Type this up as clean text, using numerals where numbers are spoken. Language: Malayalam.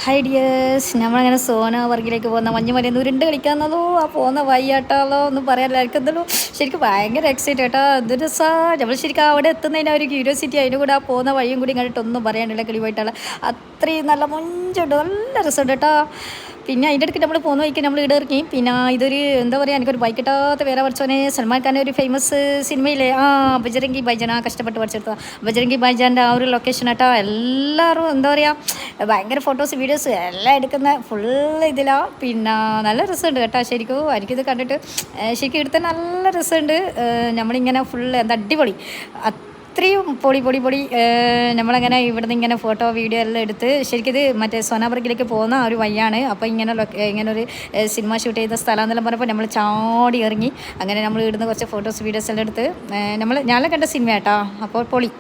ഹൈ ഡിയേഴ്സ്, നമ്മളങ്ങനെ സോനാവർഗിലേക്ക് പോകുന്ന മഞ്ഞുമലയിൽ ഉരുണ്ട് കളിക്കാന്നതോ ആ പോകുന്ന വയ്യാട്ടാലോ ഒന്നും പറയാനില്ല. എനിക്കെന്തല്ലോ ശരിക്കും ഭയങ്കര എക്സൈറ്റ് കേട്ടോ. എന്തൊരു രസമാണ് നമ്മൾ ശരിക്കും അവിടെ എത്തുന്നതിന് ഒരു ക്യൂരിയോസിറ്റി, അതിൻ്റെ കൂടെ ആ പോകുന്ന വഴിയും കൂടി കണ്ടിട്ടൊന്നും പറയാനില്ല. കിളി പോയിട്ടുള്ള അത്രയും നല്ല മൊഞ്ചുണ്ട്, നല്ല രസമുണ്ട് കേട്ടോ. പിന്നെ അതിൻ്റെ ഇടയ്ക്ക് നമ്മൾ പോകുന്ന വഴിക്ക് നമ്മൾ ഇവിടെ ഇറങ്ങി. പിന്നെ ഇതൊരു എന്താ പറയുക, എനിക്കൊരു ബൈക്ക് കിട്ടാത്ത വേറെ പഠിച്ചോനെ സൽമാൻ ഖാൻ്റെ ഒരു ഫേമസ് സിനിമയിലെ ബജരംഗി ബൈജാൻ, കഷ്ടപ്പെട്ട് പഠിച്ചെടുത്ത ബജരംഗി ബൈജാൻ്റെ ആ ഒരു ലൊക്കേഷൻ കേട്ടോ. എല്ലാവരും എന്താ പറയുക, ഭയങ്കര ഫോട്ടോസ് വീഡിയോസ് എല്ലാം എടുക്കുന്ന ഫുള്ള് ഇതിലാണ്. പിന്നെ നല്ല രസമുണ്ട് കേട്ടോ. ശരിക്കും എനിക്കിത് കണ്ടിട്ട് ശരിക്കും ഇവിടുത്തെ നല്ല രസമുണ്ട്. നമ്മളിങ്ങനെ ഫുള്ള് എന്താ അടിപൊളി, അത്രയും പൊടി പൊടി പൊടി. നമ്മളങ്ങനെ ഇവിടുന്ന് ഇങ്ങനെ ഫോട്ടോ വീഡിയോ എല്ലാം എടുത്ത് ശരിക്കും ഇത് മറ്റേ സോനാബർഗിലേക്ക് പോകുന്ന ഒരു വഴിയാണ്. അപ്പോൾ ഇങ്ങനെ ഒരു സിനിമ ഷൂട്ട് ചെയ്ത സ്ഥലം എന്നെല്ലാം പറഞ്ഞപ്പോൾ നമ്മൾ ചാടി ഇറങ്ങി. അങ്ങനെ നമ്മൾ ഇവിടുന്ന് കുറച്ച് ഫോട്ടോസ് വീഡിയോസ് എല്ലാം എടുത്ത് ഞാനെല്ലാം കണ്ട സിനിമ കേട്ടോ. അപ്പോൾ പൊളി.